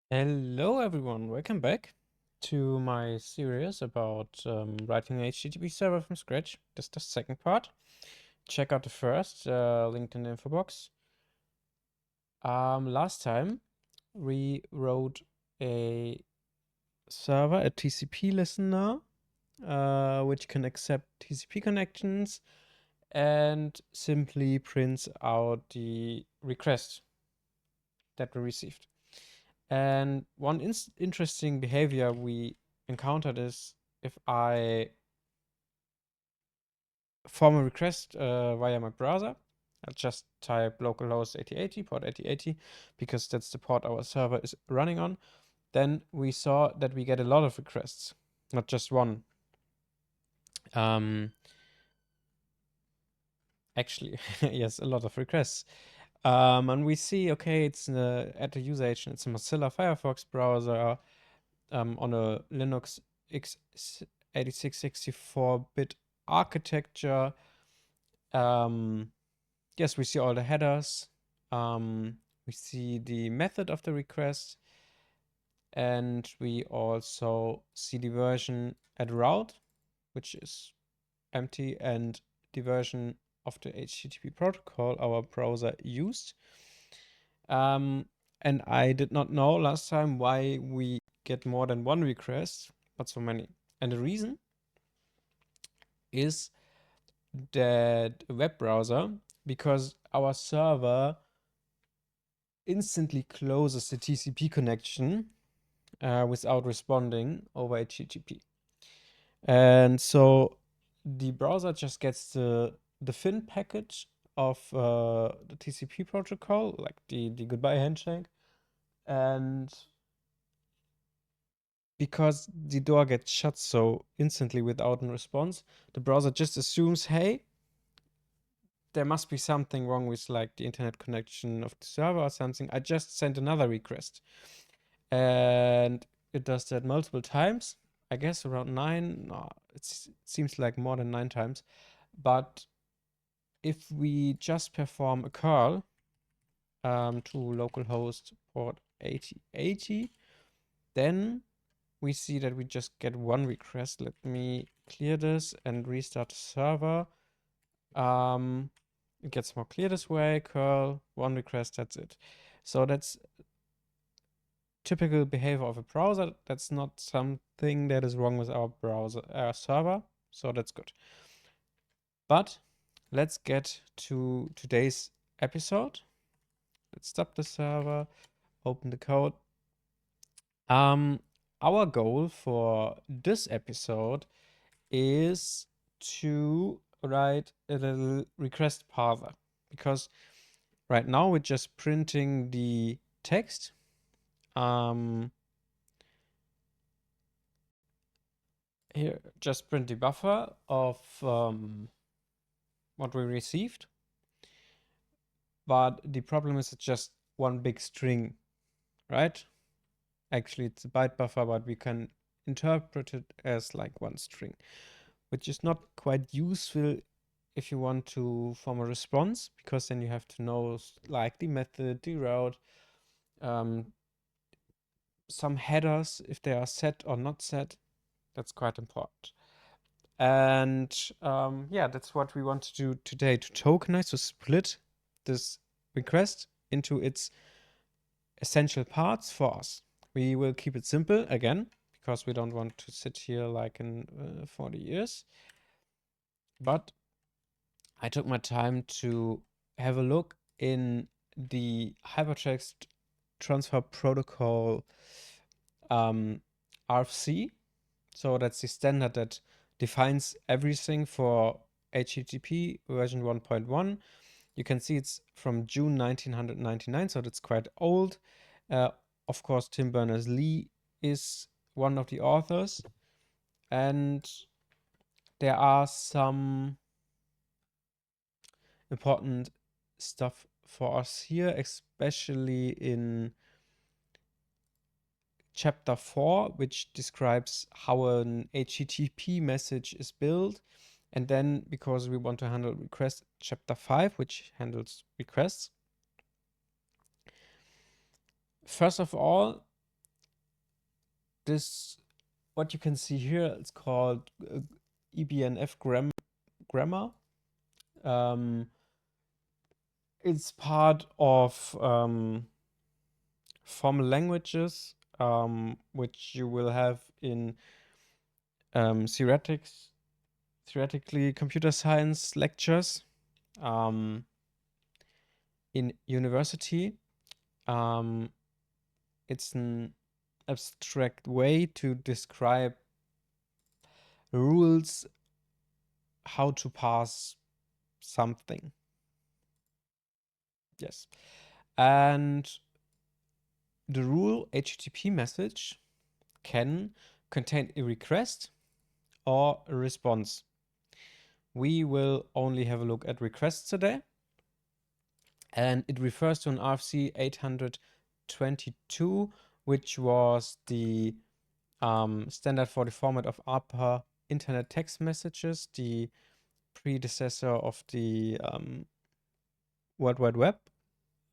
Hello everyone, welcome back to my series about writing an HTTP server from scratch. This is the second part. Check out the first, linked in the info box. Last time we wrote a server, a TCP listener, which can accept TCP connections and simply prints out the request that we received. And one interesting behavior we encountered is if I form a request via my browser, I'll just type localhost 8080, port 8080, because that's the port our server is running on. Then we saw that we get a lot of requests, not just one. Actually, yes, a lot of requests. And we see, okay, it's at the user agent, it's a Mozilla Firefox browser on a Linux x86 64-bit architecture. Yes, we see all the headers. We see the method of the request, and we also see the version at route, which is empty, and the version of the HTTP protocol our browser used. And I did not know last time why we get more than one request, but so many. And the reason is that a web browser, because our server instantly closes the TCP connection without responding over HTTP. And so the browser just gets the FIN package of the TCP protocol, like the goodbye handshake. And because the door gets shut so instantly without a response, the browser just assumes, hey, there must be something wrong with like the internet connection of the server or something. I just sent another request. And it does that multiple times. I guess around 9. No, it seems like more than 9 times. But if we just perform a curl to localhost port 8080, then we see that we just get one request. Let me clear this and restart the server. It gets more clear this way. Curl, one request, that's it. So that's typical behavior of a browser. That's not something that is wrong with our browser, our server. So that's good. But let's get to today's episode. Let's stop the server, open the code. Our goal for this episode is to write a little request parser, because right now we're just printing the text. Here, just print the buffer of what we received. But the problem is it's just one big string, right? Actually, it's a byte buffer, but we can interpret it as like one string, which is not quite useful if you want to form a response, because then you have to know like the method, the route, some headers, if they are set or not set. That's quite important. And yeah, that's what we want to do today, to tokenize, to split this request into its essential parts for us. We will keep it simple again, because we don't want to sit here like in 40 years. But I took my time to have a look in the hypertext transfer protocol RFC. So that's the standard that defines everything for HTTP version 1.1. You can see it's from June 1999, so that's quite old. Of course, Tim Berners-Lee is one of the authors, and there are some important stuff for us here, especially in chapter 4, which describes how an HTTP message is built. And then, because we want to handle requests, chapter 5, which handles requests. First of all, this, what you can see here, it's called EBNF grammar. It's part of formal languages, which you will have in theoretically computer science lectures in university. It's an abstract way to describe rules how to pass something. Yes. And the rule HTTP message can contain a request or a response. We will only have a look at requests today. And it refers to an RFC 822, which was the standard for the format of ARPA internet text messages, the predecessor of the World Wide Web,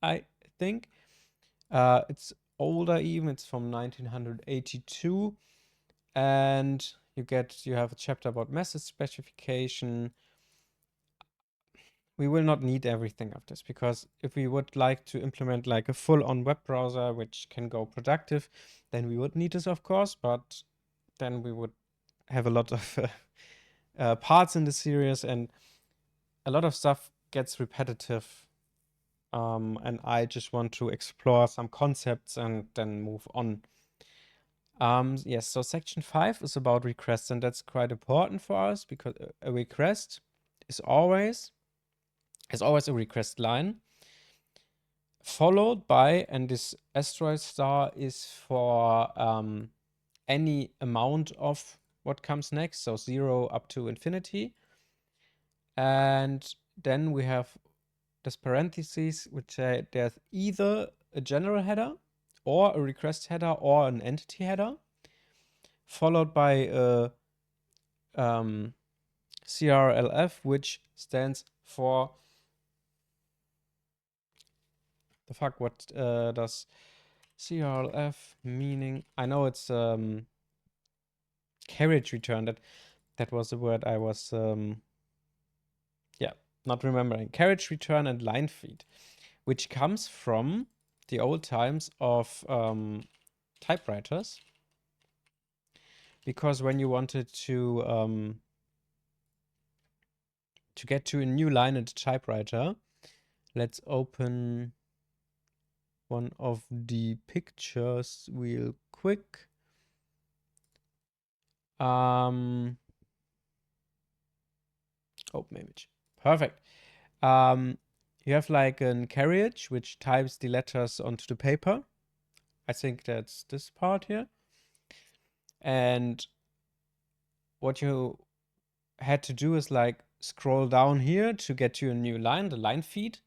I think. It's older even, it's from 1982. And you have a chapter about message specification. We will not need everything of this, because if we would like to implement like a full-on web browser which can go productive, then we would need this, of course, but then we would have a lot of parts in the series, and a lot of stuff gets repetitive. And I just want to explore some concepts and then move on. Yes, so section 5 is about requests, and that's quite important for us, because a request is always a request line followed by, and this asteroid star is for any amount of what comes next, so 0 up to infinity. And then we have this parentheses, which say there's either a general header or a request header or an entity header, followed by a CRLF, which stands for the fuck, what does CRLF meaning? I know it's carriage return. That was the word I was not remembering. Carriage return and line feed, which comes from the old times of typewriters. Because when you wanted to get to a new line in the typewriter, let's open one of the pictures real quick. Open image. Perfect. You have like a carriage which types the letters onto the paper. I think that's this part here. And what you had to do is like scroll down here to get to a new line, the line feed,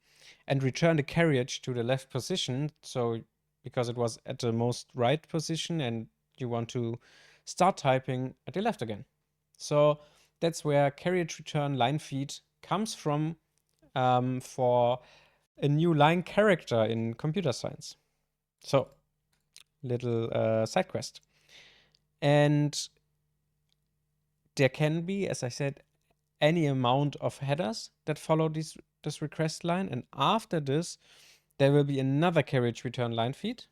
and return the carriage to the left position. So because it was at the most right position and you want to start typing at the left again. So that's where carriage return line feed comes from for a new line character in computer science. So little side quest. And there can be, as I said, any amount of headers that follow this request line. And after this, there will be another carriage return line feed.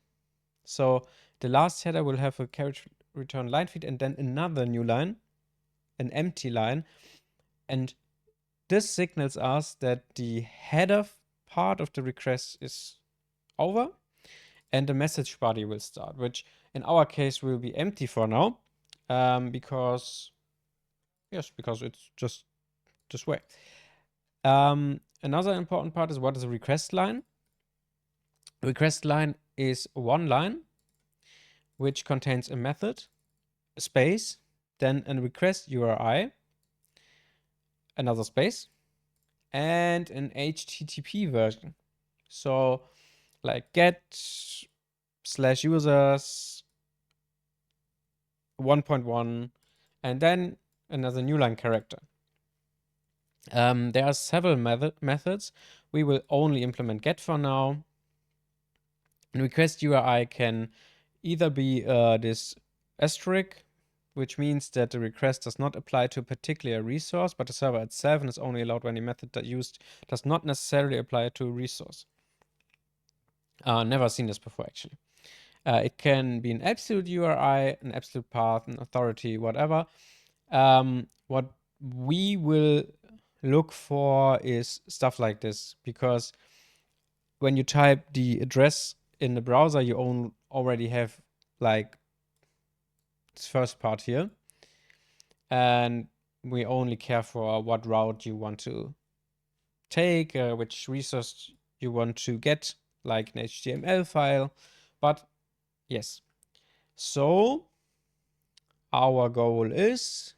So the last header will have a carriage return line feed and then another new line, an empty line. And this signals us that the header part of the request is over and the message body will start, which in our case will be empty for now, because it's just this way. Another important part is, what is a request line? A request line is one line which contains a method, a space, then a request URI, another space, and an HTTP version. So like get/users 1.1 and then another new line character. There are several methods. We will only implement get for now. And request URI can either be this asterisk, which means that the request does not apply to a particular resource, but the server itself and is only allowed when the method that used does not necessarily apply to a resource. Never seen this before, actually. It can be an absolute URI, an absolute path, an authority, whatever. What we will look for is stuff like this, because when you type the address in the browser, you already have like this first part here. And we only care for what route you want to take, which resource you want to get, like an HTML file. But yes, so our goal is,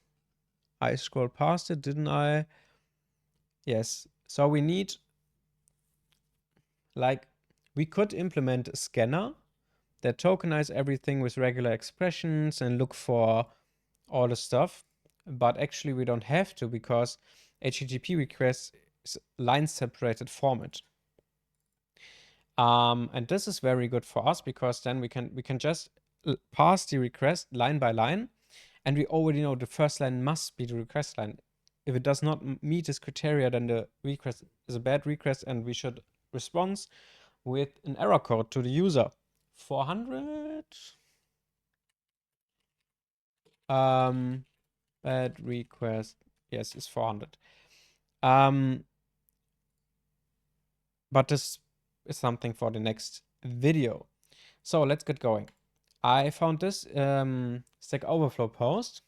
I scrolled past it, didn't I? Yes, so we need, like, we could implement a scanner that tokenize everything with regular expressions and look for all the stuff. But actually we don't have to, because HTTP requests is line separated format. And this is very good for us, because then we can just pass the request line by line, and we already know the first line must be the request line. If it does not meet this criteria, then the request is a bad request, and we should respond with an error code to the user. 400. Bad request. Yes, it's 400. But this is something for the next video. So let's get going. I found this Stack Overflow post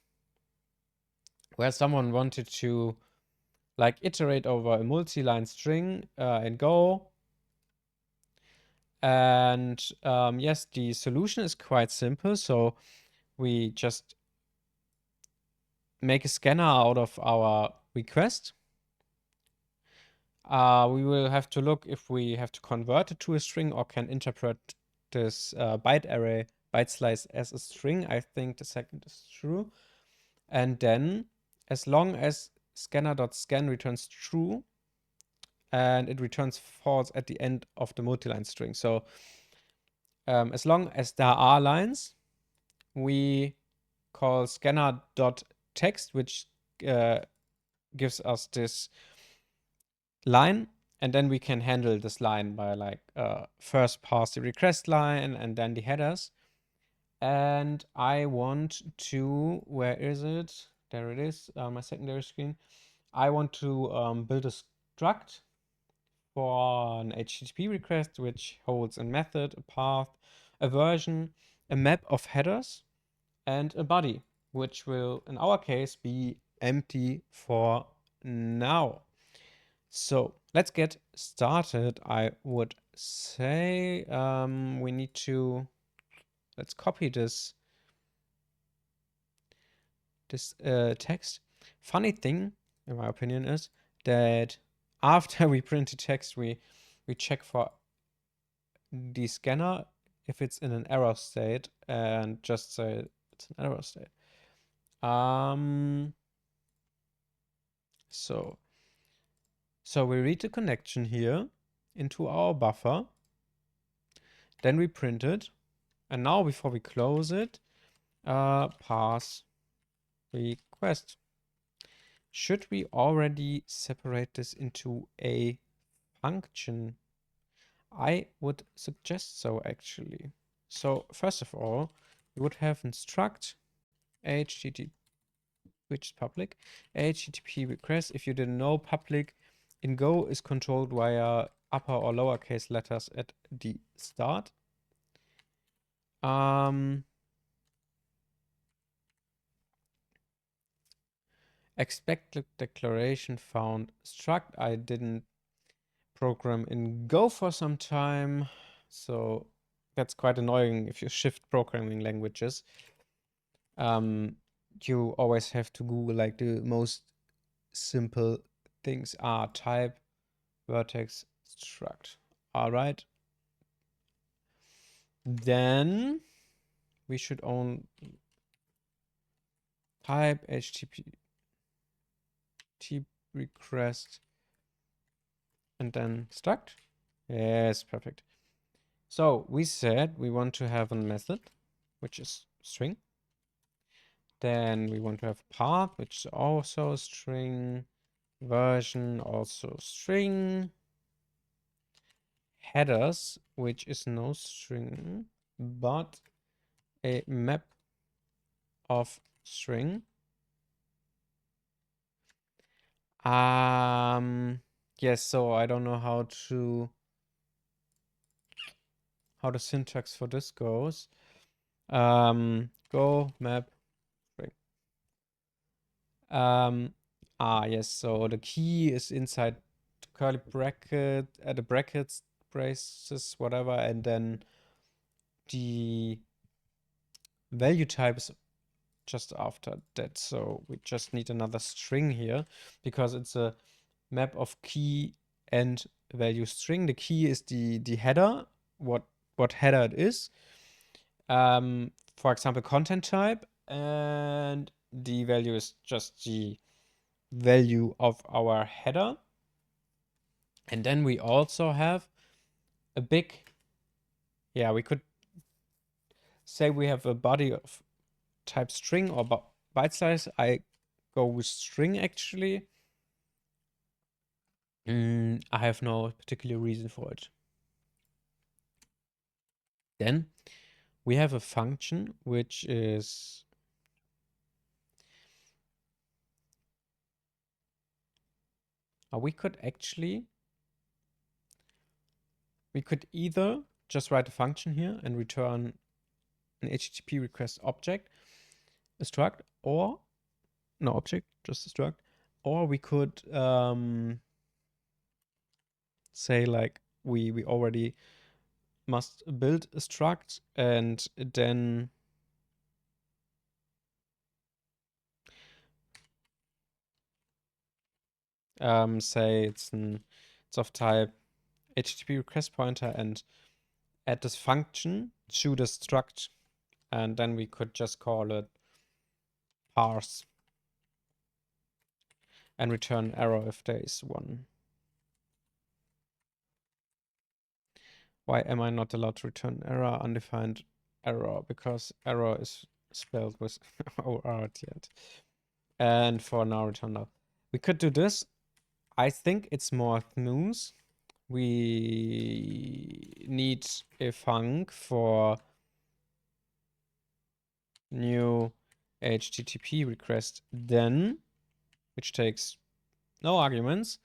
where someone wanted to like iterate over a multi-line string in Go. And yes, the solution is quite simple. So we just make a scanner out of our request. We will have to look if we have to convert it to a string or can interpret this byte slice as a string. I think the second is true. And then as long as scanner.scan returns true and it returns false at the end of the multi-line string. So as long as there are lines, we call scanner.text, which gives us this line, and then we can handle this line by like first pass the request line and then the headers. And I want to, where is it? There it is, my secondary screen. I want to build a struct for an HTTP request, which holds a method, a path, a version, a map of headers, and a body, which will, in our case, be empty for now. So let's get started. I would say we need to, let's copy this text. Funny thing, in my opinion, is that after we print the text, we check for the scanner if it's in an error state and just say it's an error state. So we read the connection here into our buffer, then we print it, and now before we close it, pass request. Should we already separate this into a function? I would suggest so, actually. So first of all, we would have an struct http, which is public, http request. If you didn't know, public in Go is controlled via upper or lowercase letters at the start. Expected declaration found struct. I didn't program in Go for some time, so that's quite annoying if you shift programming languages. You always have to Google like the most simple things are type, vertex, struct. All right. Then we should own type HTTP request and then struct. Yes, perfect. So we said we want to have a method, which is string. Then we want to have path, which is also a string. Version, also string. Headers, which is no string, but a map of string. Yes, so I don't know how the syntax for this goes. Go map string. Yes, so the key is inside curly bracket, the brackets, braces, whatever, and then the value type is just after that. So we just need another string here because it's a map of key and value string. The key is the header, what header it is. For example, content type, and the value is just the value of our header. And then we also have a big, yeah, we could say we have a body of type string or byte size. I go with string actually. I have no particular reason for it. Then we have a function which is we could either just write a function here and return an HTTP request object, a struct, or no object, just a struct, or we could say like we already must build a struct and then say it's of type HTTP request pointer and add this function to the struct, and then we could just call it parse and return error if there is one. Why am I not allowed to return error, undefined error? Because error is spelled with OR at the end. And for now, return null. We could do this. I think it's more smooth. We need a func for new HTTP request then, which takes no arguments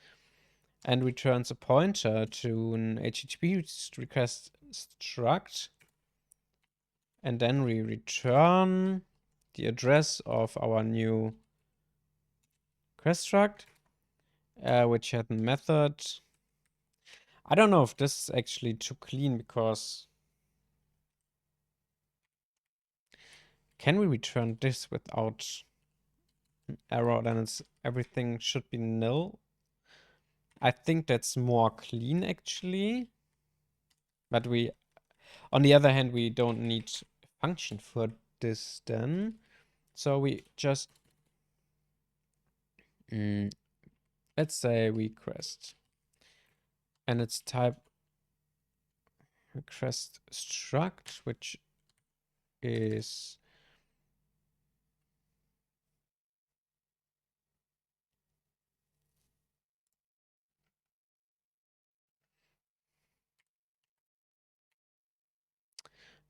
and returns a pointer to an HTTP request struct. And then we return the address of our new request struct, which had a method. I don't know if this is actually too clean because can we return this without an error? Then everything should be nil. I think that's more clean actually. But on the other hand, we don't need a function for this then. So we just, let's say request. And it's type request struct, which is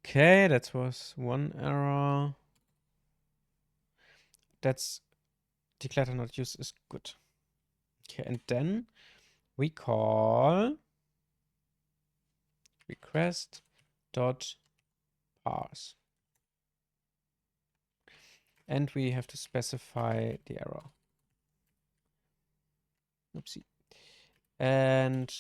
okay. That was one error. That's declared or not used is good. Okay, and then we call request dot parse. And we have to specify the error. Oopsie. And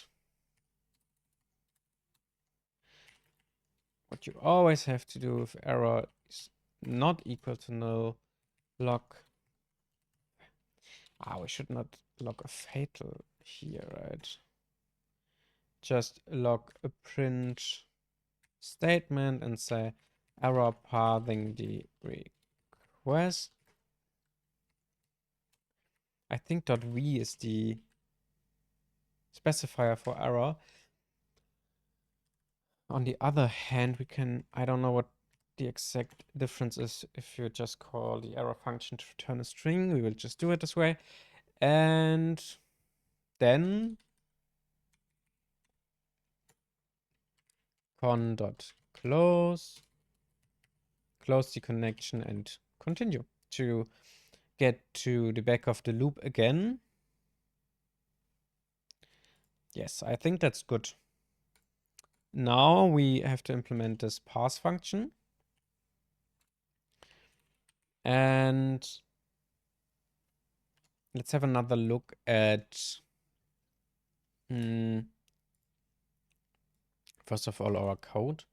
what you always have to do if error is not equal to null, log. We should not log a fatal here, right? Just log a print statement and say error pathing the request. I think .v is the specifier for error. On the other hand, we can, I don't know what the exact difference is if you just call the error function to return a string. We will just do it this way. And then con.close, close the connection and continue to get to the back of the loop again. Yes, I think that's good. Now we have to implement this parse function. And let's have another look at, first of all, our code.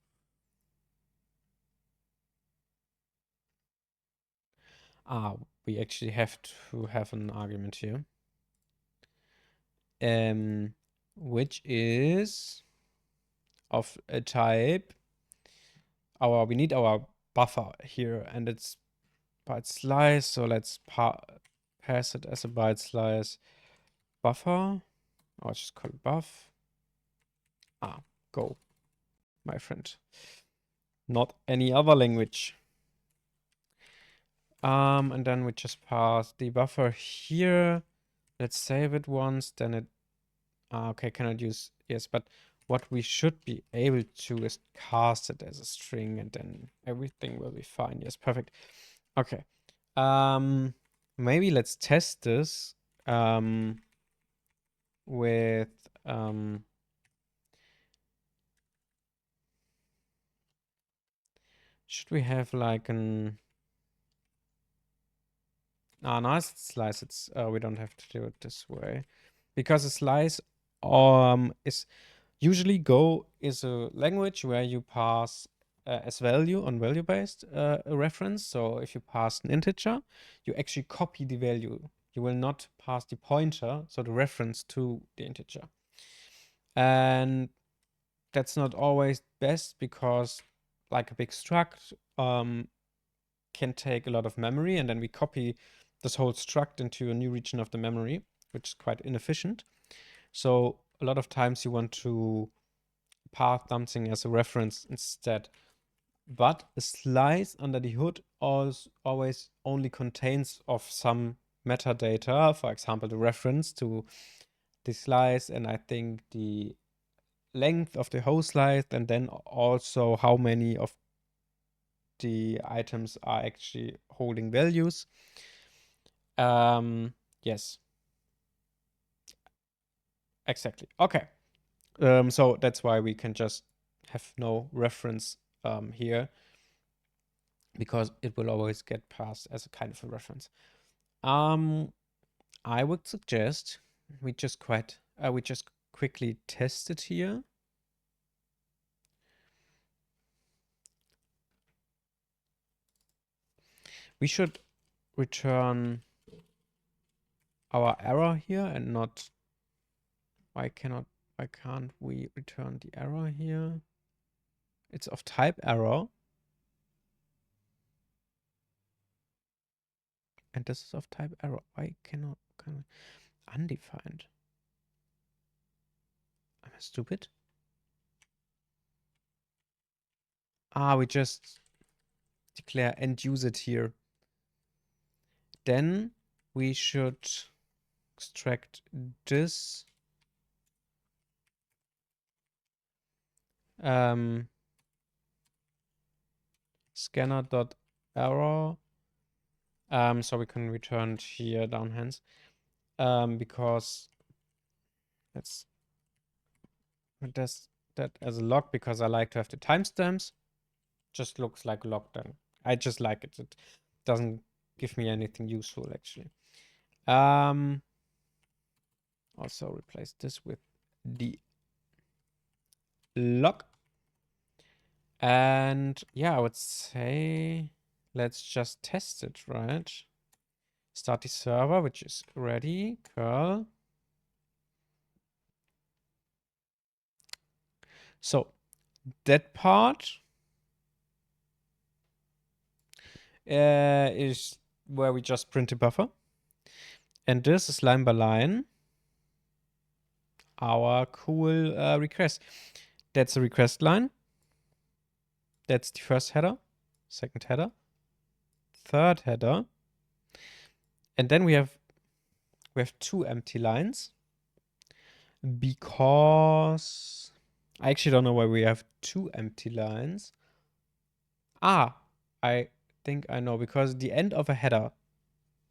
We actually have to have an argument here. Which is of a type, we need our buffer here, and it's byte slice, so let's pass it as a byte slice buffer. I'll just call it buff. Go, my friend. Not any other language. And then we just pass the buffer here. Let's save it once, then it, okay, cannot use, yes, but what we should be able to is cast it as a string, and then everything will be fine. Yes, perfect. Okay. Maybe let's test this with should we have like an nice slice? It's we don't have to do it this way because a slice is usually Go is a language where you pass as value on value-based a reference. So if you pass an integer, you actually copy the value. You will not pass the pointer, so the reference to the integer. And that's not always best because like a big struct can take a lot of memory, and then we copy this whole struct into a new region of the memory, which is quite inefficient. So a lot of times you want to pass something as a reference instead. But a slice under the hood always only contains of some metadata, for example, the reference to the slice, and I think the length of the whole slice, and then also how many of the items are actually holding values. Yes. Exactly. Okay. So that's why we can just have no reference here, because it will always get passed as a kind of a reference. I would suggest we just quickly test it here. We should return our error here and not, why can't we return the error here? It's of type error. And this is of type error. Why cannot undefined? Am I stupid? We just declare and use it here. Then we should extract this scanner.error, so we can return it here down hence, because let's put that as a log, because I like to have the timestamps. Just looks like a log then. I just like it. It doesn't give me anything useful actually. Also replace this with the log. And yeah, I would say let's just test it, right? Start the server, which is ready. Curl. So that part is where we just print a buffer. And this is line by line our cool request. That's a request line. That's the first header. second header, third header, and then we have two empty lines because I actually don't know why we have two empty lines. I think I know, because the end of a header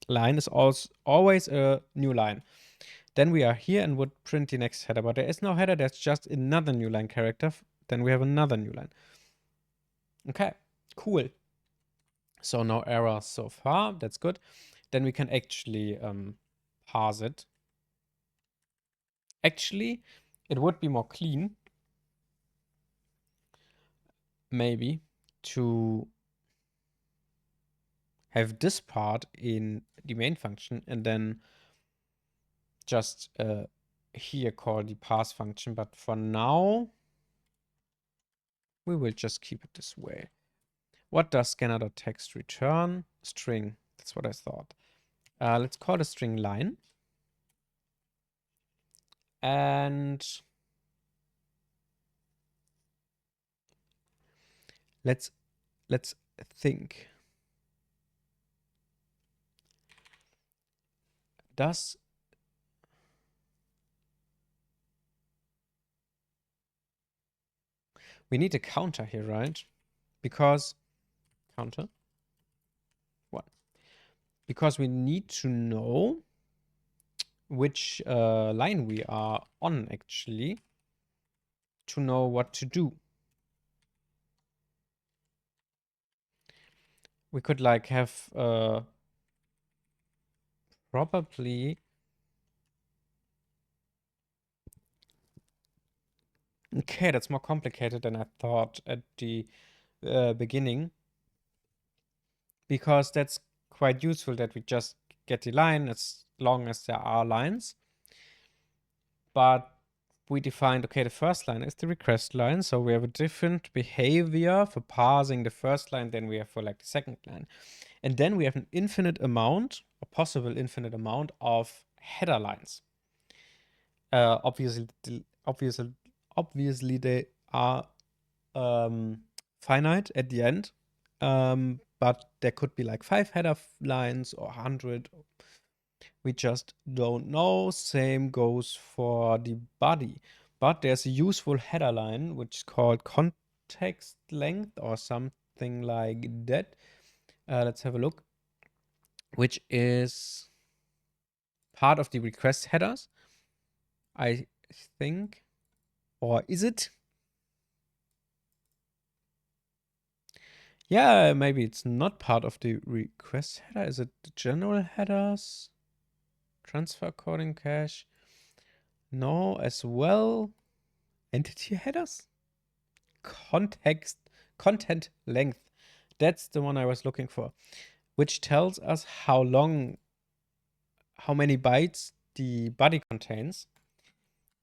line is also always a new line. Then we are here and would print the next header, but there is no header, there's just another new line character. Then we have another new line. Okay, cool. So no errors so far, that's good. Then we can actually parse it. Actually, it would be more clean, maybe, to have this part in the main function and then just here call the parse function. But for now, we will just keep it this way. What does scanner.text return? String. That's what I thought. Let's call the string line. And let's think. We need a counter here, right? Because counter 1. Because we need to know which line we are on, actually, to know what to do. We could like have probably okay, that's more complicated than I thought at the beginning, because that's quite useful that we just get the line as long as there are lines. But we defined, okay, the first line is the request line, so we have a different behavior for parsing the first line than we have for like the second line. And then we have an infinite amount, a possible infinite amount of header lines. Obviously they are finite at the end, but there could be like 5 header lines or 100. We just don't know. Same goes for the body. But there's a useful header line which is called context length or something like that. Let's have a look. Which is part of the request headers, I think. Or is it? Yeah, maybe it's not part of the request header. Is it the general headers? Transfer coding cache? No, as well. Entity headers? Content length. That's the one I was looking for, which tells us how many bytes the body contains.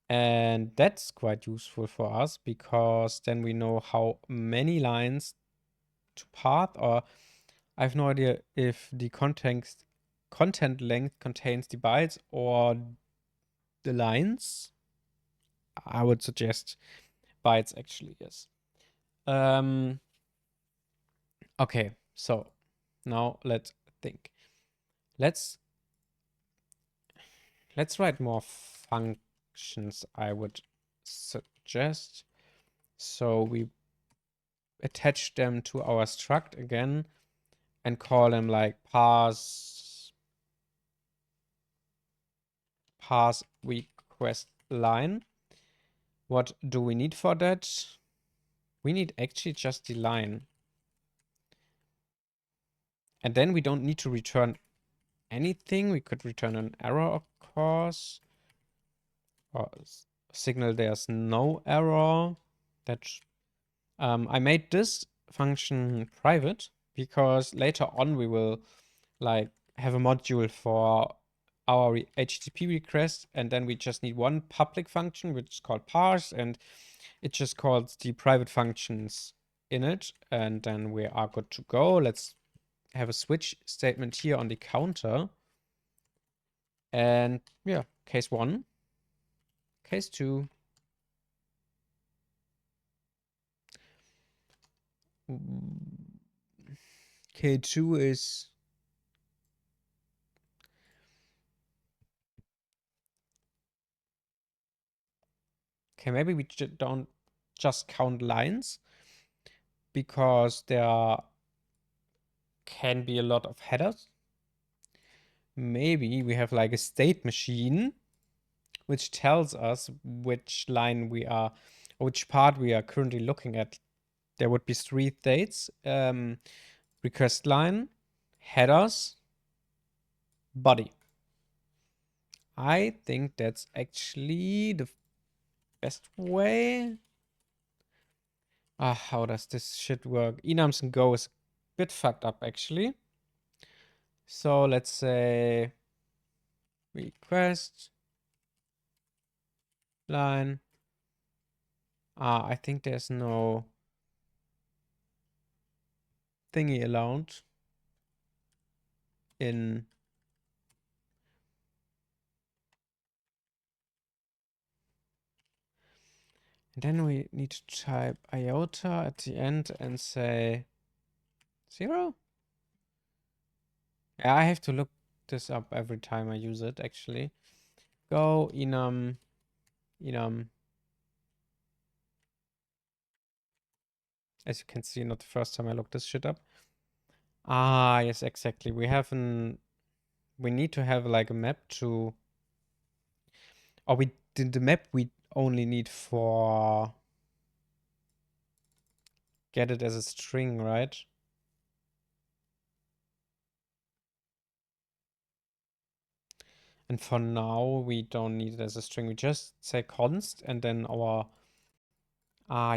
And that's quite useful for us because then we know how many lines to path, or I have no idea if the content length contains the bytes or the lines. I would suggest bytes actually, yes. Okay, so now let's think. Let's write more functions, I would suggest. So we attach them to our struct again and call them like parse request line. What do we need for that? We need actually just the line. And then we don't need to return anything. We could return an error, of course, or signal there's no error. That I made this function private because later on we will like have a module for our HTTP request, and then we just need one public function which is called parse, and it just calls the private functions in it, and then we are good to go. Let's have a switch statement here on the counter. And yeah, case 1, case 2. K2 is... Okay, maybe we don't just count lines, because there can be a lot of headers. Maybe we have like a state machine which tells us which line we are, or which part we are currently looking at. There would be 3 states: request line, headers, body. I think that's actually the best way. How does this shit work? Enums and Go is a bit fucked up actually. So let's say request line. I think there's no thingy allowed in. And then we need to type iota at the end and say 0. Yeah, I have to look this up every time I use it actually. Go enum. As you can see, not the first time I looked this shit up. Yes, exactly. We need to have like a map to, or the map we only need for get it as a string, right? And for now, we don't need it as a string. We just say const and then our,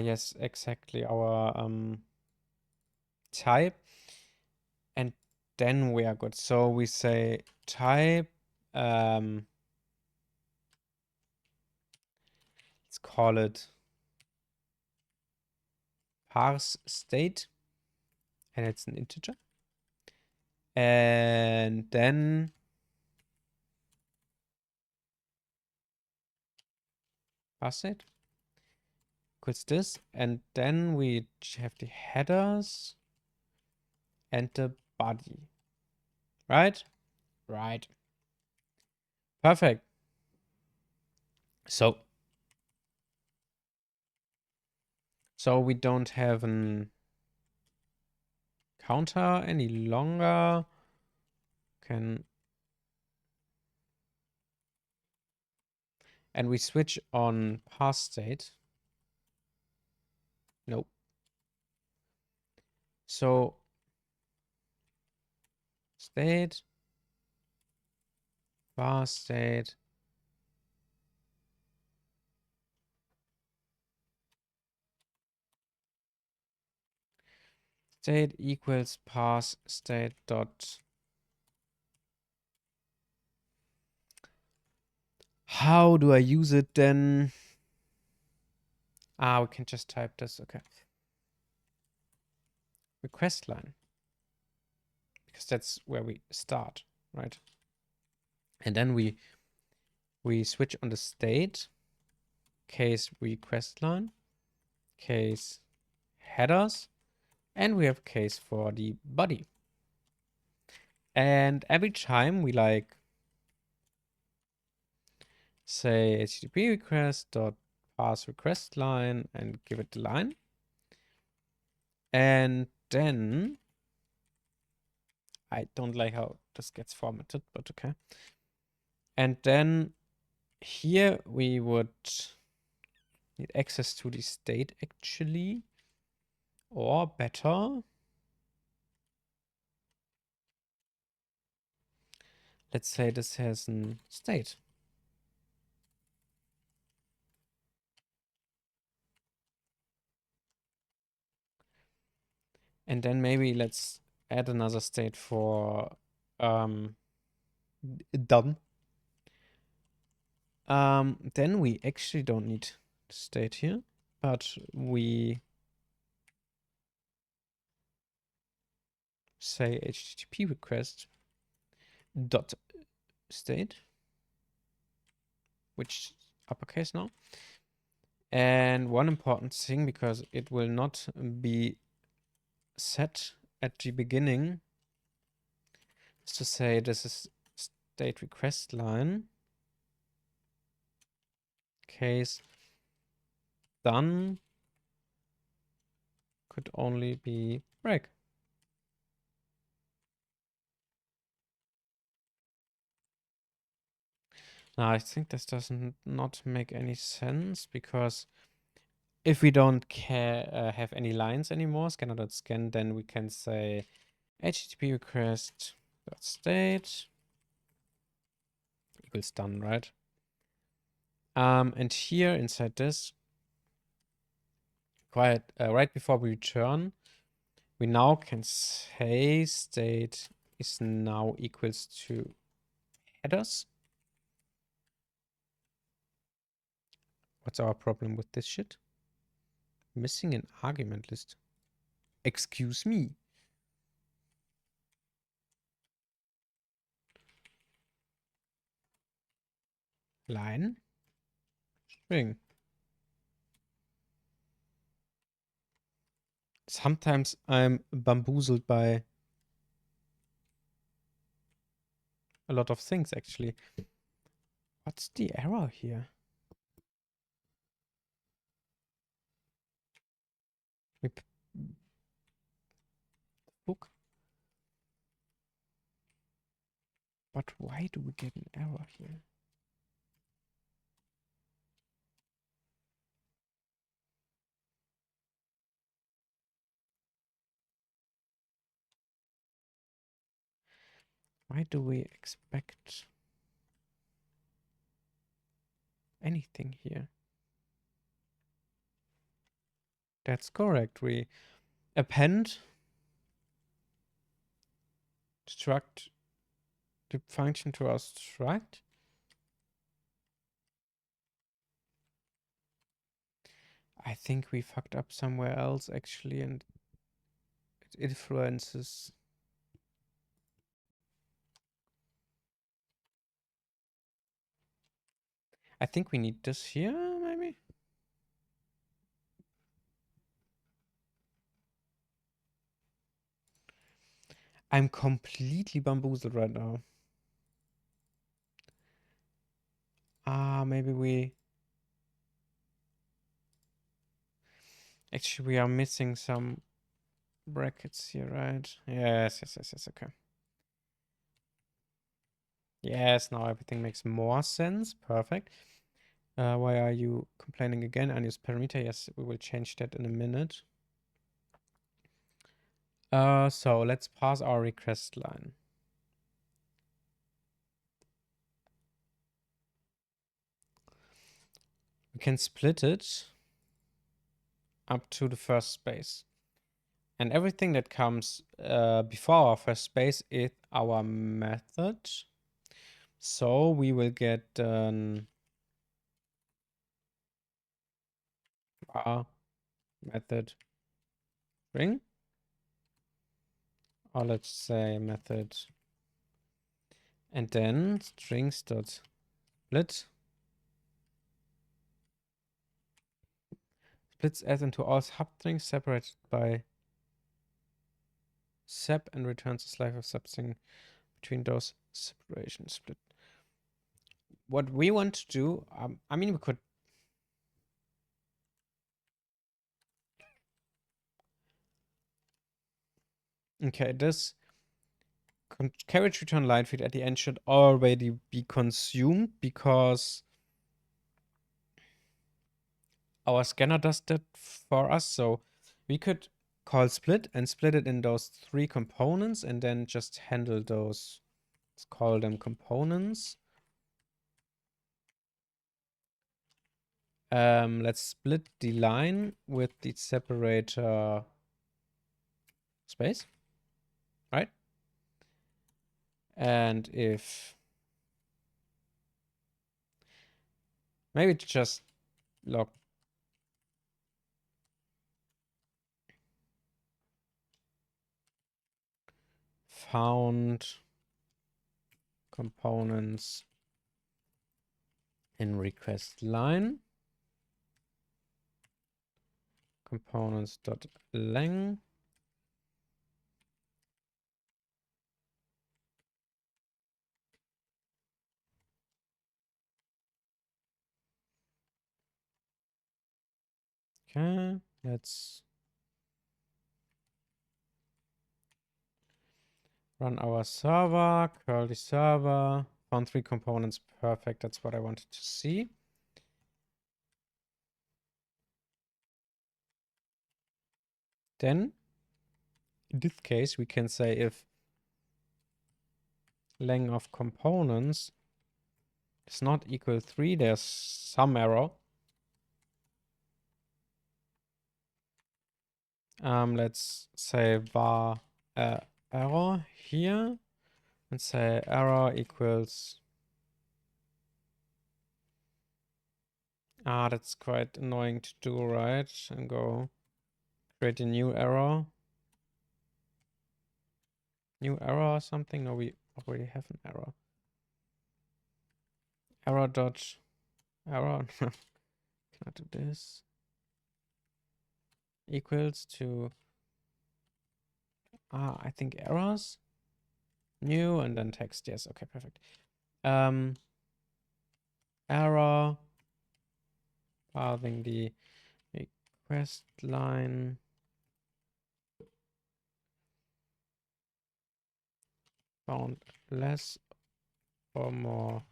yes, exactly, our type. And then we are good. So we say type, let's call it parse state, and it's an integer. And then parse state equals this. And then we have the headers and the body. Right? Right. Perfect. So we don't have an counter any longer. And we switch on parse state. Nope. So state, parse state, state equals parse state dot. How do I use it then? We can just type this. Okay. Request line. Because that's where we start, right? And then we switch on the state, case request line, case headers, and we have case for the body. And every time we like say HTTP request dot parse request line and give it the line. And then I don't like how this gets formatted, but okay. And then here we would need access to the state actually, or better, let's say this has a state. And then maybe let's add another state for done. Then we actually don't need state here, but we say HTTP request dot state, which uppercase now. And one important thing, because it will not be set at the beginning is to say this is state request line. Case done could only be break. Now I think this doesn't not make any sense because if we don't have any lines anymore, scanner.scan, then we can say HTTP request state equals done, right? And here inside this, right before we return, we now can say state is now equals to headers. What's our problem with this shit? Missing an argument list. Excuse me. Line. String. Sometimes I'm bamboozled by a lot of things, actually. What's the error here? Book. But why do we get an error here? Why do we expect anything here? That's correct. We append struct the function to our struct. I think we fucked up somewhere else actually, and it influences. I think we need this here, maybe? I'm completely bamboozled right now. Maybe we... Actually, we are missing some brackets here, right? Yes, okay. Yes, now everything makes more sense. Perfect. Why are you complaining again? Unused parameter. Yes, we will change that in a minute. So let's pass our request line. We can split it up to the first space. And everything that comes before our first space is our method. So we will get our method string. Or let's say method. And then strings dot split. Splits as into all substrings separated by sep and returns a slice of substring between those separation split. What we want to do, I mean, we could. Okay, this carriage return line feed at the end should already be consumed because our scanner does that for us. So we could call split and split it in those 3 components and then just handle those. Let's call them components. Let's split the line with the separator space, right? And if maybe just log found components in request line components.lang Okay, let's run our server, curl the server, found 3 components, perfect, that's what I wanted to see. Then, in this case, we can say if length of components is not equal 3, there's some error. Let's say var error here and say error equals. That's quite annoying to do, right? And go create a new error. New error or something? No, we already have an error. Error dot error. Can I do this? Equals to I think errors. New and then text. Yes, okay, perfect. Error pathing the request line found less or more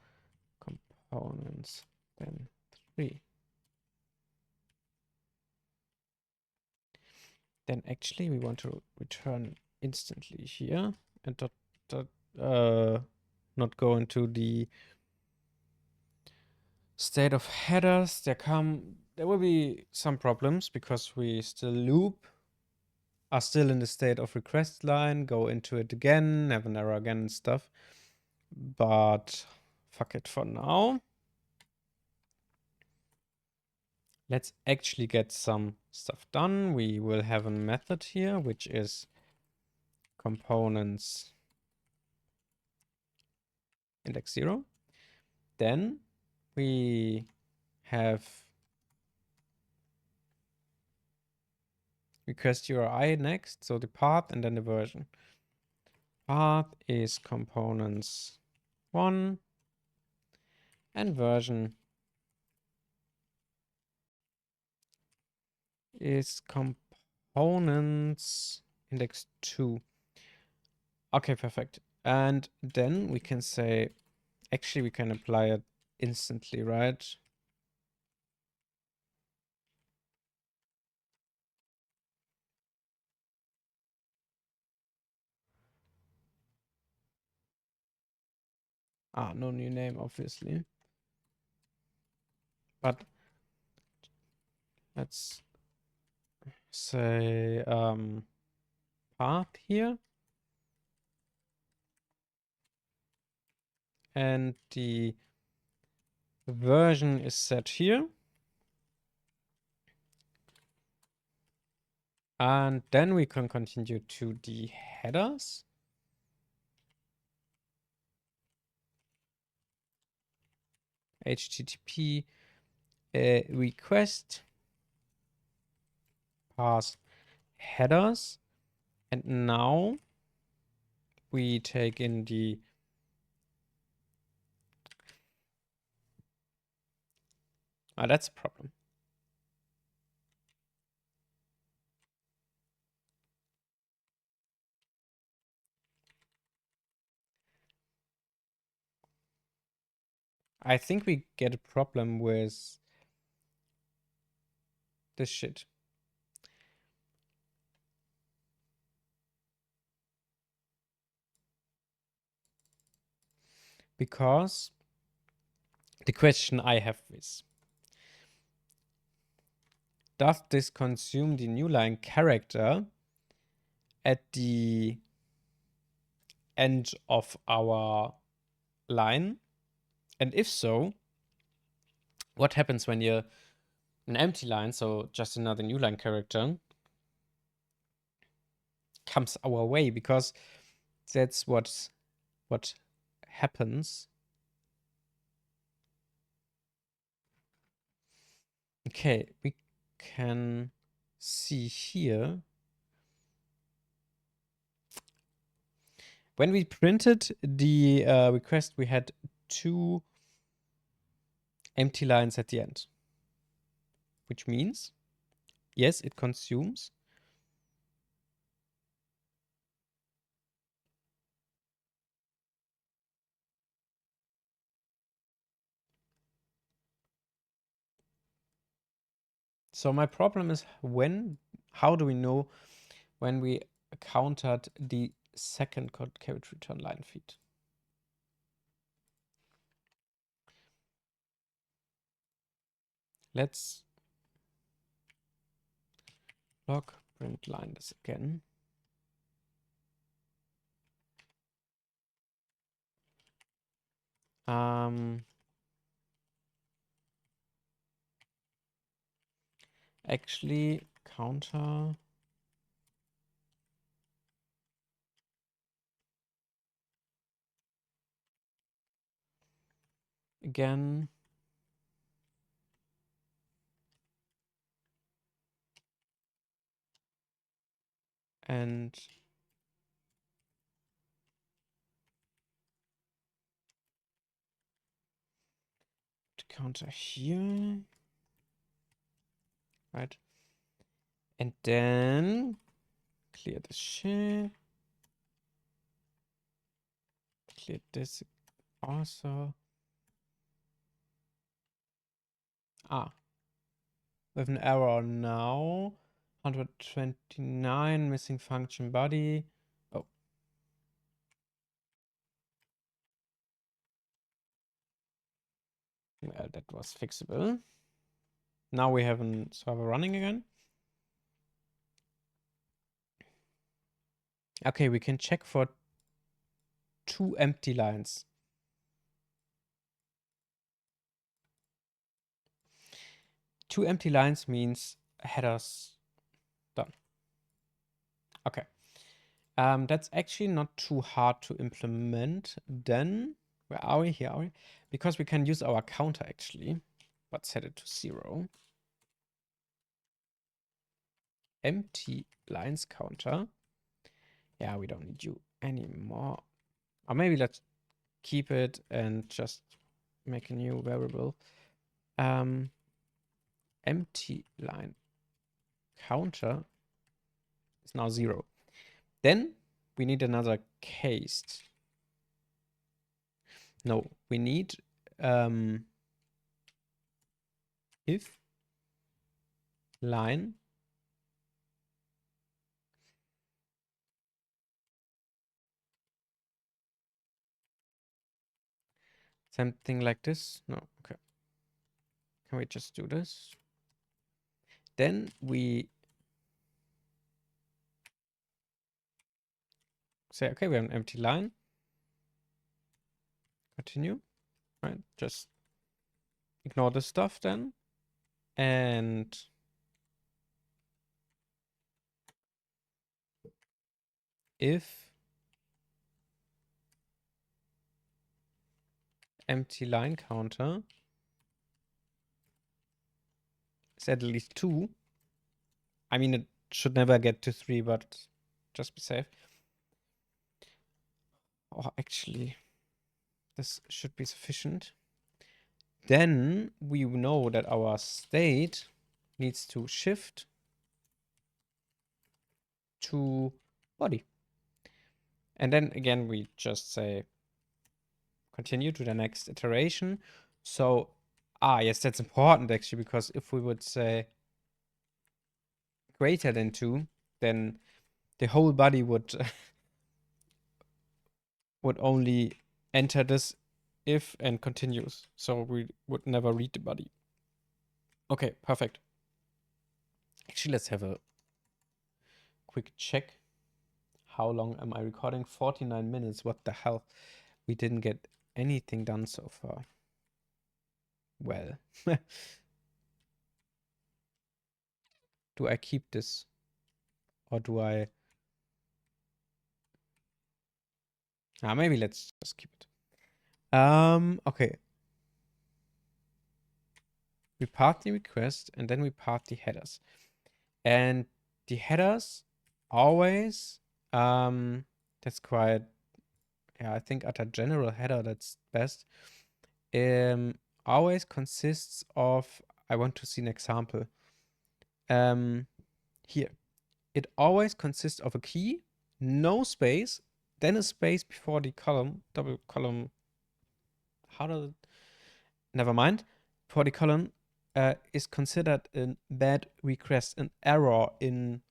components than 3. Then actually we want to return instantly here and not go into the state of headers. There will be some problems because we still are still in the state of request line, go into it again, have an error again and stuff. But fuck it for now. Let's actually get some stuff done. We will have a method here, which is components index 0. Then we have request URI next, so the path and then the version. Path is components 1 and version is components index 2. Okay, perfect. And then we can say, actually we can apply it instantly, right? No new name, obviously. But let's say path here. And the version is set here. And then we can continue to the headers. HTTP request pass headers. And now we take in the that's a problem. I think we get a problem with this shit. Because the question I have is, does this consume the new line character at the end of our line? And if so, what happens when you're an empty line, so just another new line character, comes our way? Because that's what happens. Okay, we can see here. When we printed the request, we had 2 empty lines at the end, which means Yes, it consumes. So my problem is how do we know when we countered the second carriage return line feed? Let's log print line this again. Actually, counter. Again. And to counter here. Right. And then clear this shit. Clear this also. We have an error now. 129 missing function body. Oh. Well, that was fixable. Now we have a server running again. Okay, we can check for 2 empty lines. Two empty lines means headers done. Okay. That's actually not too hard to implement. Then, where are we? Here are we. Because we can use our counter actually, but set it to 0. Empty lines counter. Yeah, we don't need you anymore. Or maybe let's keep it and just make a new variable. Empty line counter is now 0. Then we need another case. No, we need if line something like this. No, okay. Can we just do this? Then we say, okay, we have an empty line. Continue. Right, just ignore this stuff then. And if empty line counter is at least 2. I mean, it should never get to 3, but just be safe. Oh, actually, this should be sufficient. Then we know that our state needs to shift to body. And then again, we just say continue to the next iteration. So, yes, that's important actually, because if we would say greater than 2, then the whole body would would only enter this if and continues. So we would never read the body. Okay, perfect. Actually, let's have a quick check. How long am I recording? 49 minutes. What the hell? We didn't get anything done so far. Well. Do I keep this? Or do I... maybe let's just keep it. Okay. We part the request and then we part the headers. And the headers always, that's quite, yeah, I think at a general header, that's best. Always consists of, I want to see an example. here, it always consists of a key, no space, then a space before the column, double column. How does it? Never mind. For the column is considered a bad request, an error in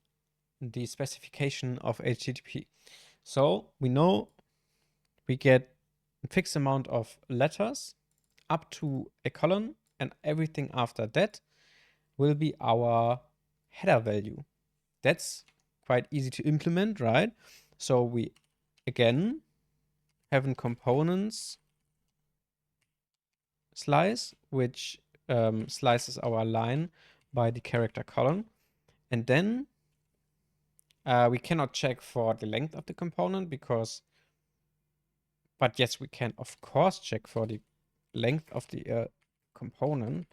the specification of HTTP. So we know we get a fixed amount of letters up to a column, and everything after that will be our header value. That's quite easy to implement, right? So we again have in components slice, which slices our line by the character column. And then we cannot check for the length of the component but yes, we can of course check for the length of the component.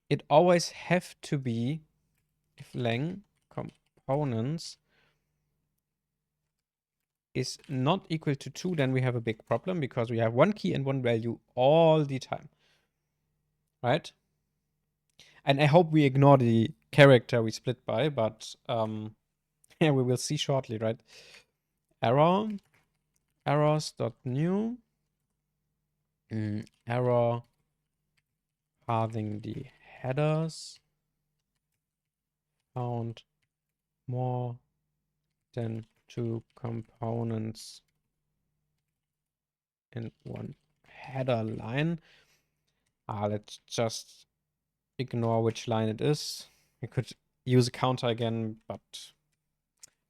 It always have to be if length components is not equal to 2, then we have a big problem because we have one key and one value all the time, right? And I hope we ignore the character we split by, but yeah, we will see shortly, right? Error, errors.new, error pathing the headers found more than 2 components in one header line. Let's just ignore which line it is. We could use a counter again, but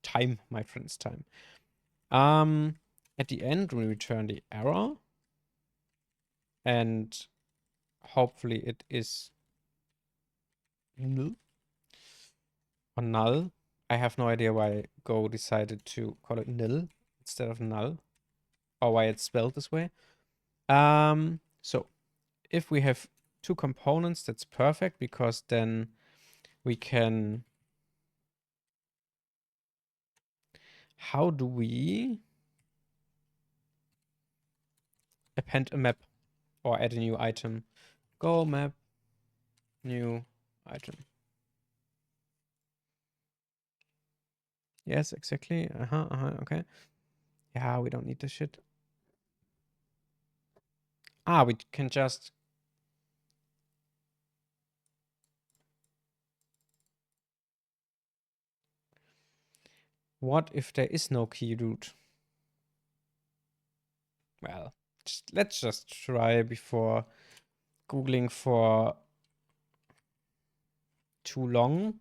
time, my friends, time. At the end, we return the error, and hopefully it is null or null. I have no idea why Go decided to call it nil instead of null, or why it's spelled this way. So if we have 2 components, that's perfect because then we can. How do we append a map or add a new item? Go map, new item. Yes, exactly. Okay. Yeah, we don't need this shit. We can just. What if there is no key root? Well, let's just try before Googling for too long.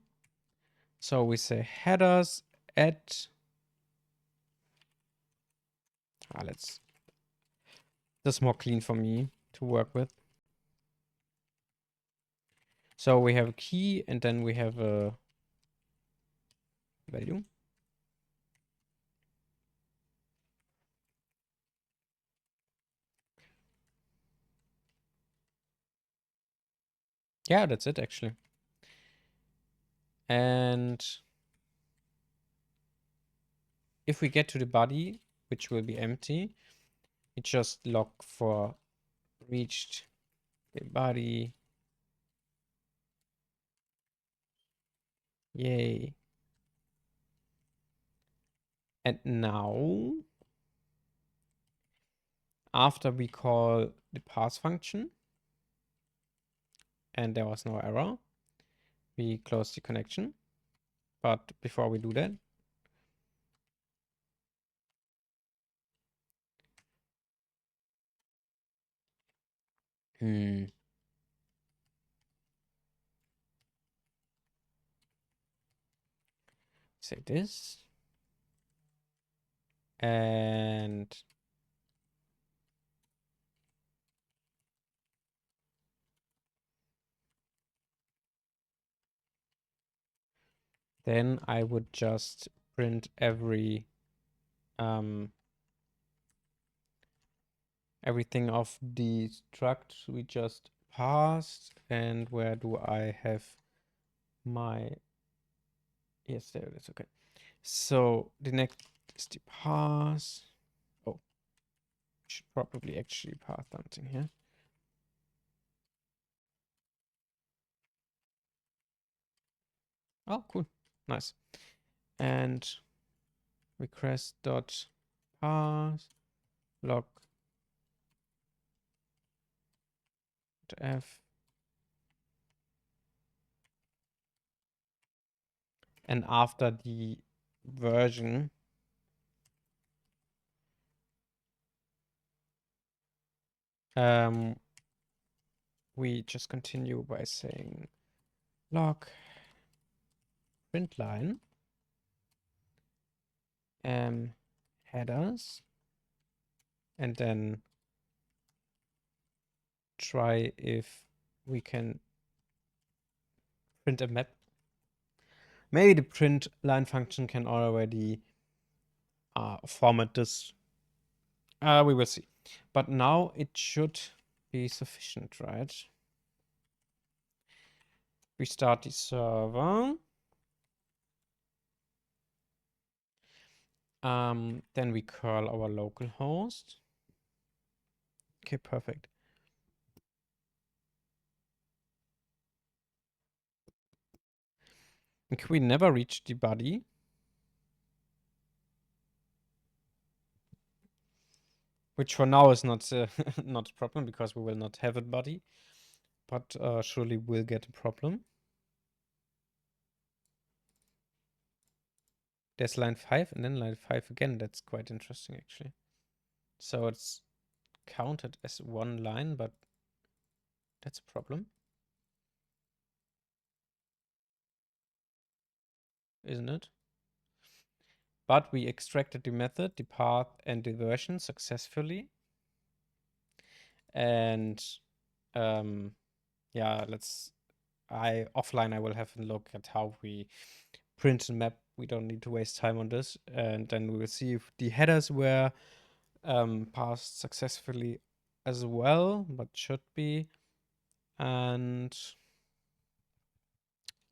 So we say headers at. Let's. That's more clean for me to work with. So we have a key and then we have a value. Yeah, that's it actually. And if we get to the body, which will be empty, we just log for reached the body. Yay. And now, after we call the parse function, and there was no error, we close the connection. But before we do that, say this. And then I would just print everything of the struct we just passed. And where do I have my. Yes, there it is. Okay. So the next is the parse. Oh, should probably actually pass something here. Oh, cool. Nice. And request dot parse log f. And after the version, we just continue by saying log print line headers, and then try if we can print a map. Maybe the print line function can already format this. We will see. But now it should be sufficient, right? We start the server. Then we curl our local host. Okay, perfect. And we never reach the body. Which for now is not not a problem because we will not have a body. But surely we'll get a problem. There's line 5 and then line 5 again. That's quite interesting, actually. So it's counted as one line, but that's a problem. Isn't it? But we extracted the method, the path, and the version successfully. And yeah, offline I will have a look at how we print a map. We don't need to waste time on this. And then we will see if the headers were passed successfully as well, but should be. And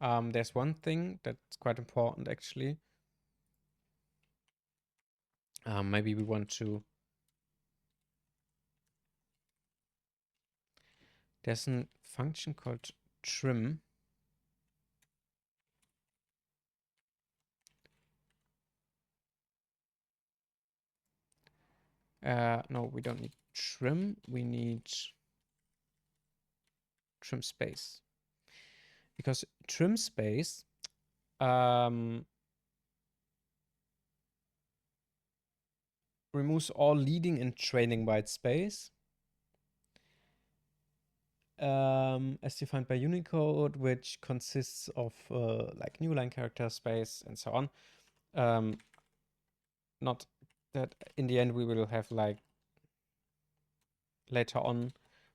there's one thing that's quite important, actually. Maybe we want to. There's a function called trim. No, we don't need trim. We need trim space. Because trim space removes all leading and trailing white space. As defined by Unicode, which consists of like new line character space and so on. Not that in the end we will have like later on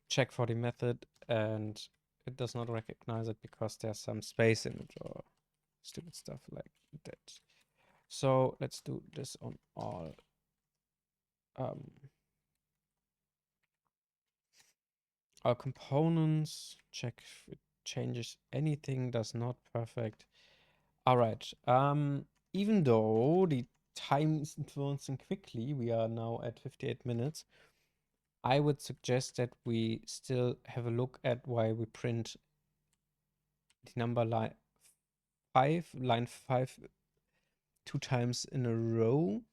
check for the method and it does not recognize it because there's some space in it or stupid stuff like that. So let's do this on all. Our components, check if it changes anything, does not, perfect. All right. Even though the time is advancing quickly, we are now at 58 minutes. I would suggest that we still have a look at why we print the number line 5 two times in a row.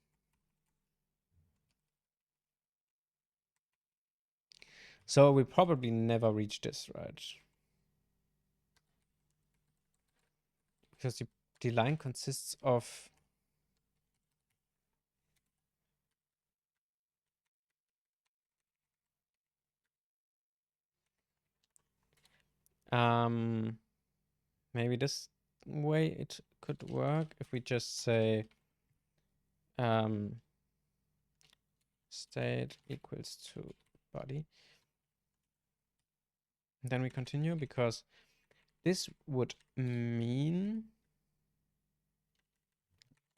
So we probably never reach this, right? Because the line consists of maybe this way it could work if we just say state equals to body. And then we continue because this would mean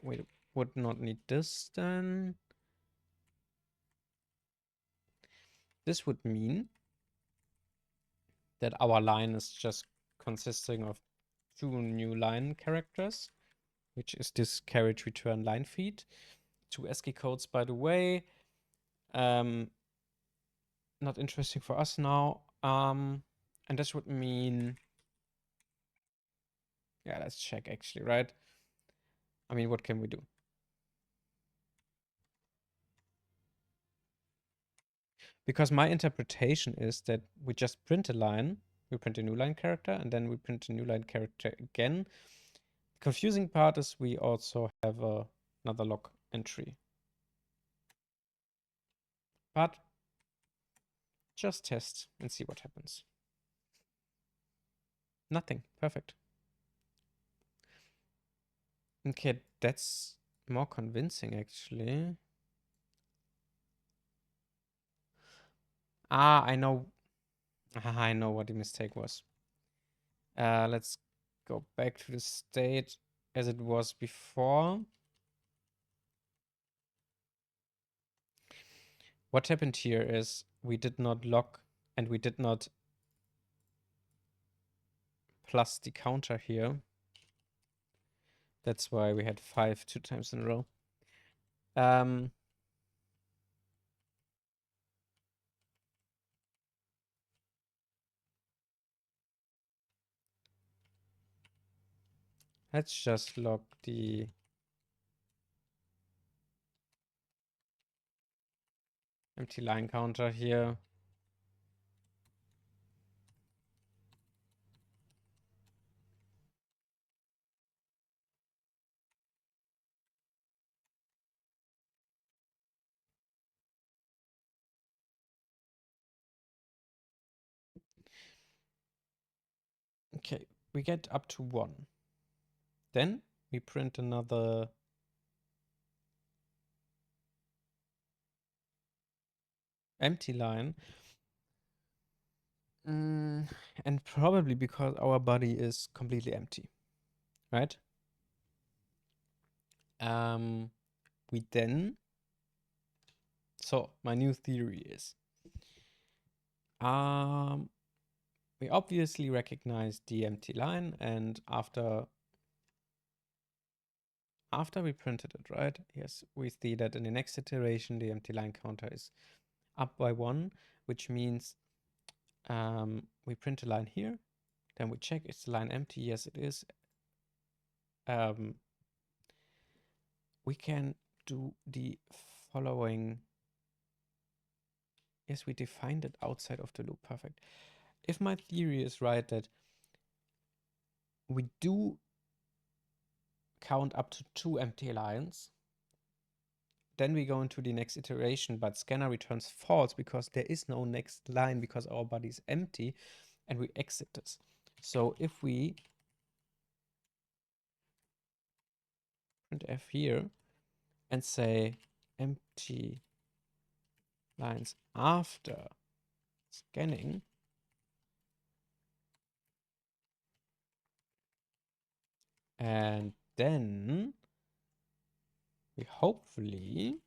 we would not need this then. This would mean that our line is just consisting of two new line characters, which is this carriage return line feed. Two ASCII codes, by the way. Not interesting for us now. And this would mean Yeah, let's check actually, right? I mean, what can we do? Because my interpretation is that we just print a line, we print a new line character, and then we print a new line character again. Confusing part is we also have another log entry. But just test and see what happens. Nothing. Perfect. Okay, that's more convincing actually. Ah, I know. I know what the mistake was. Let's go back to the state as it was before. What happened here is we did not log and we did not plus the counter here. That's why we had 5 2 times in a row. Let's just log the empty line counter here. Okay, we get up to 1. Then we print another empty line. And probably because our body is completely empty, right? We then, so my new theory is, we obviously recognize the empty line, and after we printed it, right? Yes, we see that in the next iteration, the empty line counter is up by 1, which means we print a line here. Then we check, is the line empty? Yes, it is. We can do the following. Yes, we defined it outside of the loop. Perfect. If my theory is right that we do count up to 2 empty lines, then we go into the next iteration, but scanner returns false because there is no next line because our body is empty, and we exit this. So if we print f here and say empty lines after scanning, and then we hopefully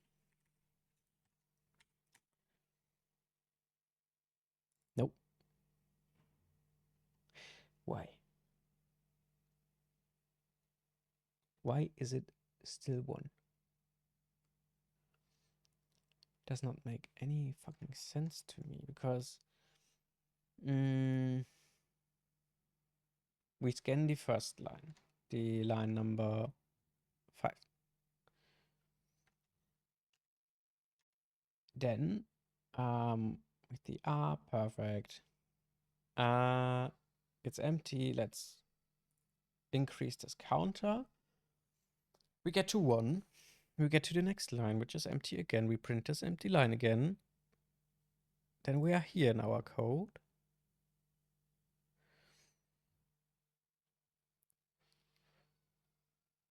nope. Why? Why is it still 1? Does not make any fucking sense to me because we scan the first line, the line number 5. Then with the R, perfect. It's empty. Let's increase this counter. We get to 1. We get to the next line, which is empty again. We print this empty line again. Then we are here in our code.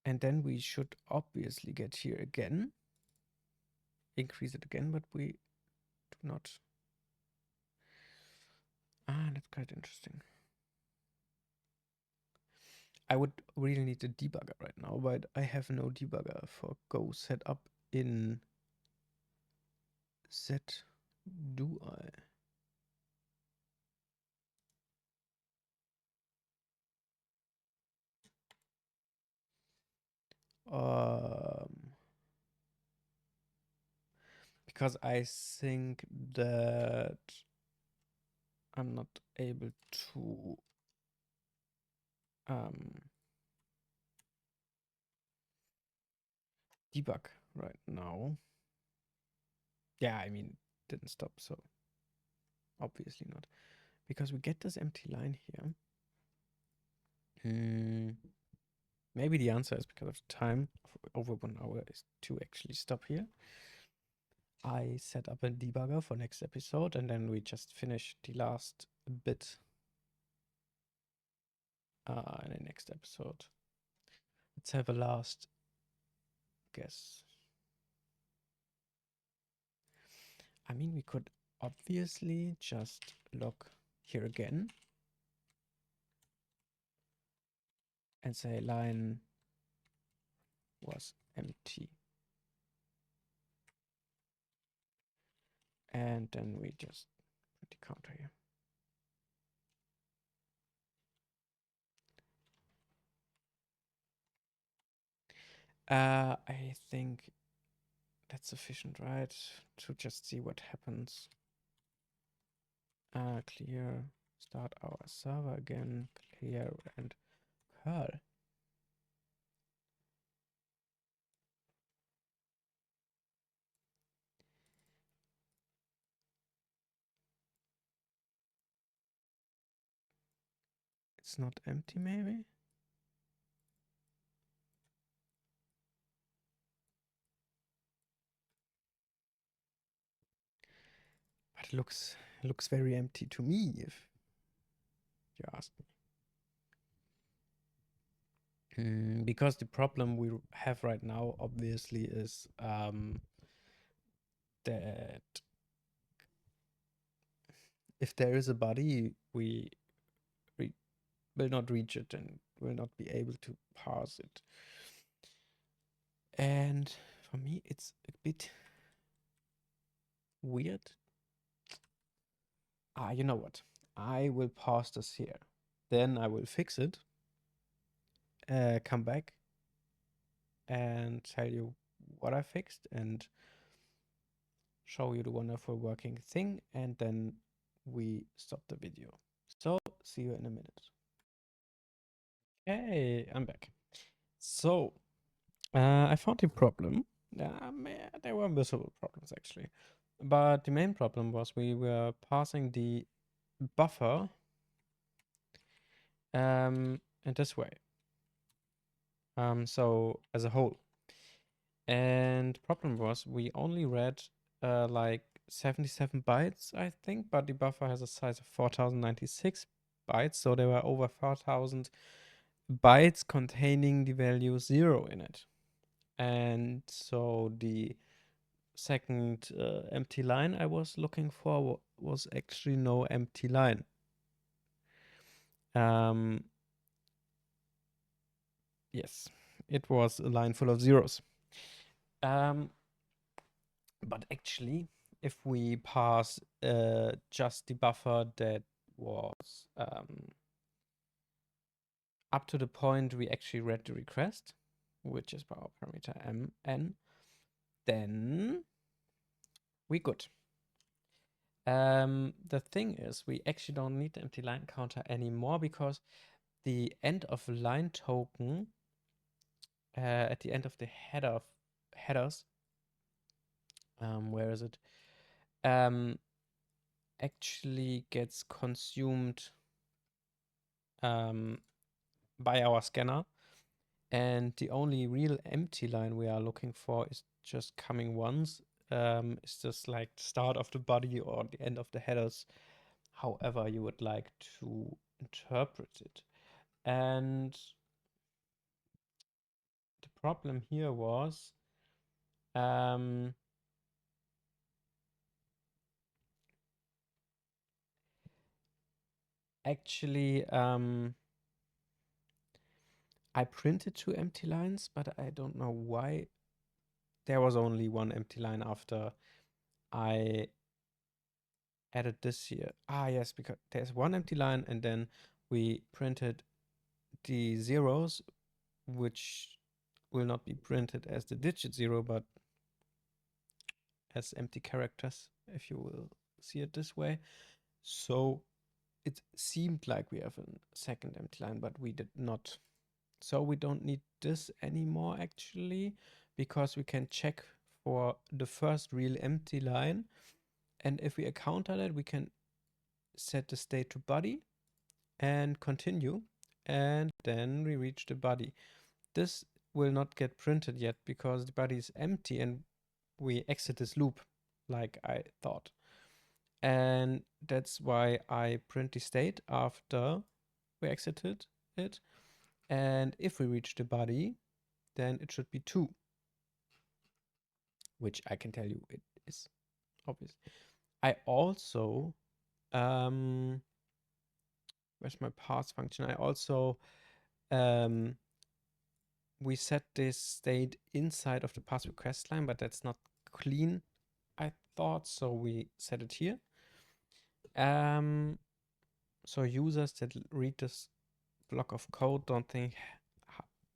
And then we should obviously get here again. Increase it again, but we do not. That's quite interesting. I would really need a debugger right now, but I have no debugger for Go set up in Z. Do I? Because I think that I'm not able to debug right now. Yeah, I mean, didn't stop, so obviously not. Because we get this empty line here. Maybe the answer is because of time of over 1 hour is to actually stop here. I set up a debugger for next episode, and then we just finish the last bit in the next episode. Let's have a last guess. I mean, we could obviously just log here again and say line was empty. And then we just put the counter here. I think that's sufficient, right? To just see what happens. Clear, start our server again, clear and curl. It's not empty, maybe? But it looks very empty to me, if you ask me. Because the problem we have right now, obviously, is that if there is a body, we will not reach it and will not be able to parse it. And for me, it's a bit weird. You know what? I will pause this here. Then I will fix it, come back and tell you what I fixed and show you the wonderful working thing, and then we stop the video. So, see you in a minute. Hey, I'm back. So, I found the problem. There were multiple problems actually. But the main problem was we were passing the buffer in this way. So as a whole. And the problem was we only read like 77 bytes, I think, but the buffer has a size of 4096 bytes, so there were over 4000 bytes containing the value 0 in it. And so the second empty line I was looking for was actually no empty line. Yes, it was a line full of zeros. But actually, if we pass just the buffer that was up to the point we actually read the request, which is by our parameter mn, then we good. The thing is, we actually don't need the empty line counter anymore because the end of line token at the end of the headers, where is it? Actually gets consumed by our scanner, and the only real empty line we are looking for is just coming once. It's just like the start of the body or the end of the headers, however you would like to interpret it. And the problem here was actually I printed 2 empty lines, but I don't know why there was only 1 empty line after I added this here. Yes, because there's 1 empty line and then we printed the zeros, which will not be printed as the digit 0, but as empty characters, if you will see it this way. So it seemed like we have a second empty line, but we did not. So we don't need this anymore actually, because we can check for the first real empty line. And if we encounter that, we can set the state to body and continue. And then we reach the body. This will not get printed yet because the body is empty and we exit this loop like I thought. And that's why I print the state after we exited it. And if we reach the body, then it should be 2, which I can tell you it is obvious. I also, where's my parse function? I also, we set this state inside of the parse request line, but that's not clean, I thought, so we set it here. So users that read this block of code don't think,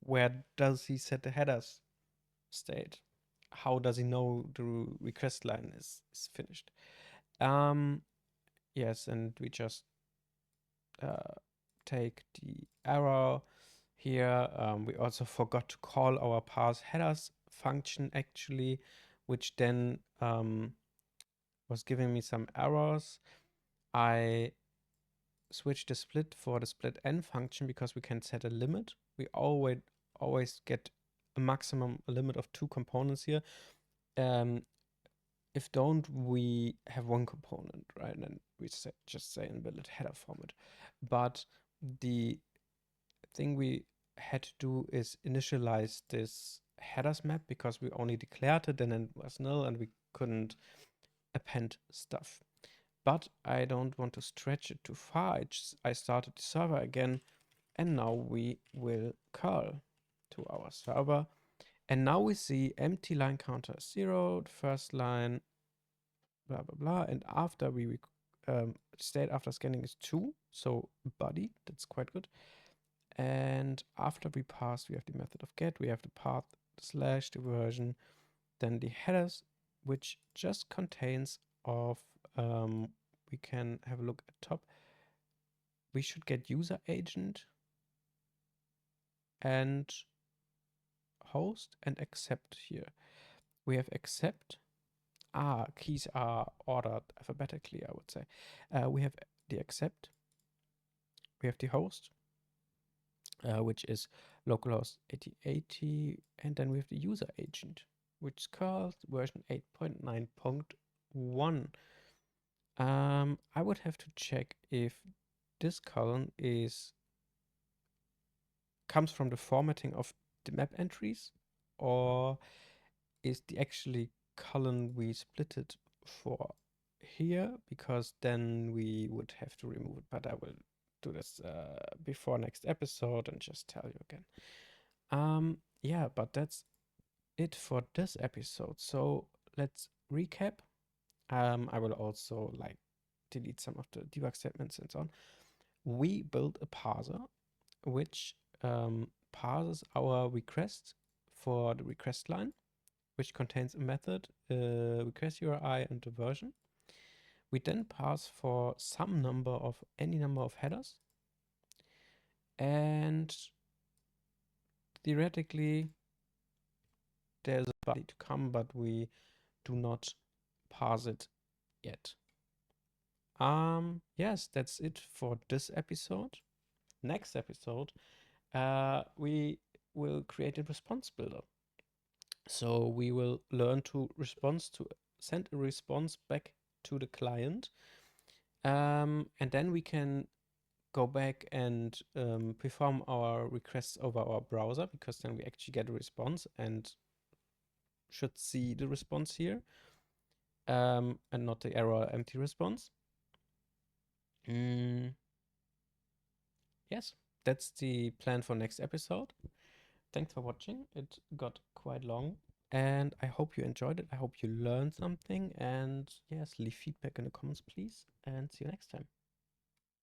where does he set the headers state? How does he know the request line is finished? Yes, and we just take the error here. We also forgot to call our parse headers function actually, which then was giving me some errors. I switched the split for the split n function because we can set a limit. We always get a maximum limit of 2 components here. If don't, we have 1 component, right? And then we just say in billet header format. But the thing we had to do is initialize this headers map because we only declared it and it was null and we couldn't append stuff. But I don't want to stretch it too far. I started the server again, and now we will curl to our server. And now we see empty line counter 0, the first line, blah, blah, blah. And after we state after scanning is 2, so body, that's quite good. And after we pass, we have the method of get, we have the path slash the version, then the headers, which just contains of, we can have a look at top. We should get user agent and host and accept here. We have accept. Keys are ordered alphabetically, I would say. We have the accept. We have the host, which is localhost 8080. And then we have the user agent, which is called version 8.9.1. I would have to check if this column comes from the formatting of the map entries, or is the actually column we split it for here, because then we would have to remove it. But I will do this before next episode and just tell you again. Yeah, but that's it for this episode. So let's recap. I will also delete some of the debug statements and so on. We built a parser which parses our request for the request line, which contains a method, request URI and the version. We then pass for some number of any number of headers, and theoretically there's a body to come, but we do not parse it yet. Yes, that's it for this episode. Next episode, we will create a response builder. So we will learn to send a response back to the client. And then we can go back and perform our requests over our browser, because then we actually get a response and should see the response here, and not the error empty response. Yes, that's the plan for next episode. Thanks for watching. It got quite long, and I hope you enjoyed it. I hope you learned something, and yes, leave feedback in the comments, please, and see you next time.